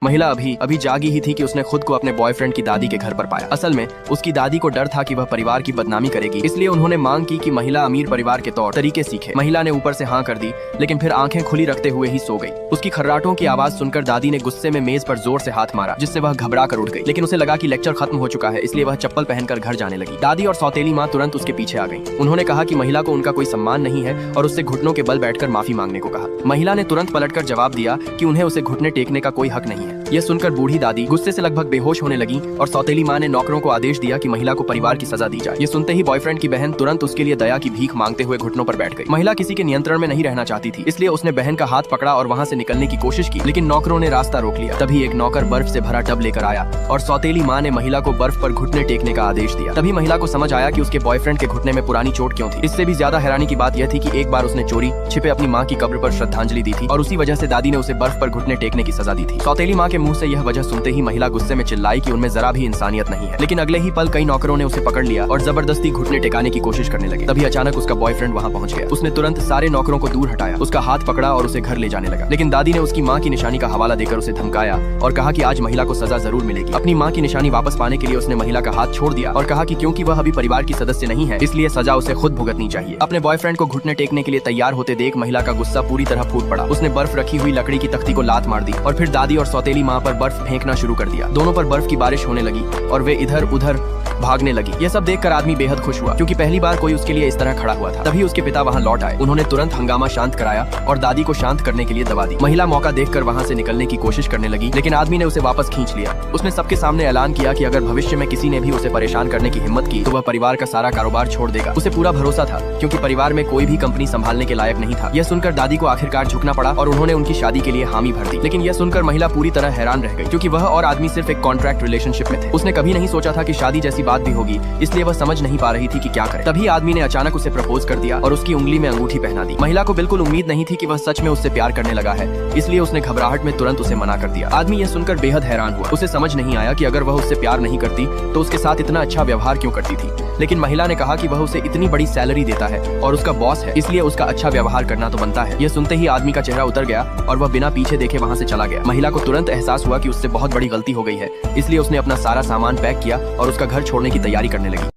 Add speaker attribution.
Speaker 1: महिला अभी अभी जागी ही थी कि उसने खुद को अपने बॉयफ्रेंड की दादी के घर पर पाया। असल में उसकी दादी को डर था कि वह परिवार की बदनामी करेगी, इसलिए उन्होंने मांग की कि महिला अमीर परिवार के तौर तरीके सीखे। महिला ने ऊपर से हाँ कर दी, लेकिन फिर आंखें खुली रखते हुए ही सो गई। उसकी खर्राटों की आवाज सुनकर दादी ने गुस्से में मेज पर जोर से हाथ मारा, जिससे वह घबरा कर उठ गई। लेकिन उसे लगा कि लेक्चर खत्म हो चुका है, इसलिए वह चप्पल पहनकर घर जाने लगी। दादी और सौतेली माँ तुरंत उसके पीछे आ गई। उन्होंने कहा कि महिला को उनका कोई सम्मान नहीं है और उससे घुटनों के बल बैठकर माफी मांगने को कहा। महिला ने तुरंत पलटकर जवाब दिया कि उन्हें उसे घुटने टेकने का कोई हक नहीं है। यह सुनकर बूढ़ी दादी गुस्से से लगभग बेहोश होने लगी और सौतेली माँ ने नौकरों को आदेश दिया कि महिला को परिवार की सजा दी जाए। ये सुनते ही बॉयफ्रेंड की बहन तुरंत उसके लिए दया की भीख मांगते हुए घुटनों पर बैठ गई। महिला किसी के नियंत्रण में नहीं रहना चाहती थी, इसलिए उसने बहन का हाथ पकड़ा और वहाँ से निकलने की कोशिश की, लेकिन नौकरों ने रास्ता रोक लिया। तभी एक नौकर बर्फ से भरा टब लेकर आया और सौतेली माँ ने महिला को बर्फ पर घुटने टेकने का आदेश दिया। तभी महिला को समझ आया कि उसके बॉयफ्रेंड के घुटने में पुरानी चोट क्यों थी। इससे भी ज्यादा हैरानी की बात यह थी कि एक बार उसने चोरी छिपे अपनी माँ की कब्र पर श्रद्धांजलि दी थी और उसी वजह से दादी ने उसे बर्फ पर घुटने टेकने की सजा दी थी। सौतेली माँ के मुंह से यह वजह सुनते ही महिला गुस्से में चिल्लाई कि उनमें जरा भी इंसानियत नहीं है। लेकिन अगले ही पल कई नौकरों ने उसे पकड़ लिया और जबरदस्ती घुटने टेकाने की कोशिश करने लगे। तभी अचानक उसका बॉयफ्रेंड वहाँ पहुंच गया। उसने तुरंत सारे नौकरों को दूर हटाया, उसका हाथ पकड़ा और उसे घर ले जाने लगा। लेकिन दादी ने उसकी माँ की निशानी का हवाला देकर उसे धमकाया और कहा कि आज महिला को सजा जरूर मिलेगी। अपनी माँ की निशानी वापस पाने के लिए उसने महिला का हाथ छोड़ दिया और कहा कि क्योंकि वह अभी परिवार की सदस्य नहीं है, इसलिए सजा उसे खुद भुगतनी चाहिए। अपने बॉयफ्रेंड को घुटने टेकने के लिए तैयार होते देख महिला का गुस्सा पूरी तरह फूट पड़ा। उसने बर्फ रखी हुई लकड़ी की तख्ती को लात मार दी और फिर दादी और सौतेली माँ पर बर्फ फेंकना शुरू कर दिया। दोनों पर बर्फ की बारिश होने लगी और वे इधर उधर भागने लगी। यह सब देखकर आदमी बेहद खुश हुआ, क्योंकि पहली बार कोई उसके लिए इस तरह खड़ा हुआ था। तभी उसके पिता वहां लौट आए। उन्होंने तुरंत हंगामा शांत कराया और दादी को शांत करने के लिए दबा दी। महिला मौका देखकर वहां से निकलने की कोशिश करने लगी, लेकिन आदमी ने उसे वापस खींच लिया। उसने सबके सामने ऐलान किया कि अगर भविष्य में किसी ने भी उसे परेशान करने की हिम्मत की तो वह परिवार का सारा कारोबार छोड़ देगा। उसे पूरा भरोसा था, क्योंकि परिवार में कोई भी कंपनी संभालने के लायक नहीं था। यह सुनकर दादी को आखिरकार झुकना पड़ा और उन्होंने उनकी शादी के लिए हामी भर दी। लेकिन यह सुनकर महिला पूरी तरह हैरान रह गई, क्योंकि वह और आदमी सिर्फ एक कॉन्ट्रैक्ट रिलेशनशिप में थे। उसने कभी नहीं सोचा था कि शादी जैसी बात भी होगी, इसलिए वह समझ नहीं पा रही थी कि क्या करे। तभी आदमी ने अचानक उसे प्रपोज कर दिया और उसकी उंगली में अंगूठी पहना दी। महिला को बिल्कुल उम्मीद नहीं थी कि वह सच में उससे प्यार करने लगा है, इसलिए उसने घबराहट में तुरंत उसे मना कर दिया। आदमी यह सुनकर बेहद हैरान हुआ। उसे समझ नहीं आया कि अगर वह उससे प्यार नहीं करती तो उसके साथ इतना अच्छा व्यवहार क्यों करती थी। लेकिन महिला ने कहा कि वह उसे इतनी बड़ी सैलरी देता है और उसका बॉस है, इसलिए उसका अच्छा व्यवहार करना तो बनता है। यह सुनते ही आदमी का चेहरा उतर गया और वह बिना पीछे देखे वहां से चला गया। महिला को तुरंत एहसास हुआ कि उससे बहुत बड़ी गलती हो गई है, इसलिए उसने अपना सारा सामान पैक किया और उसका घर छोड़ने की तैयारी करने लगी।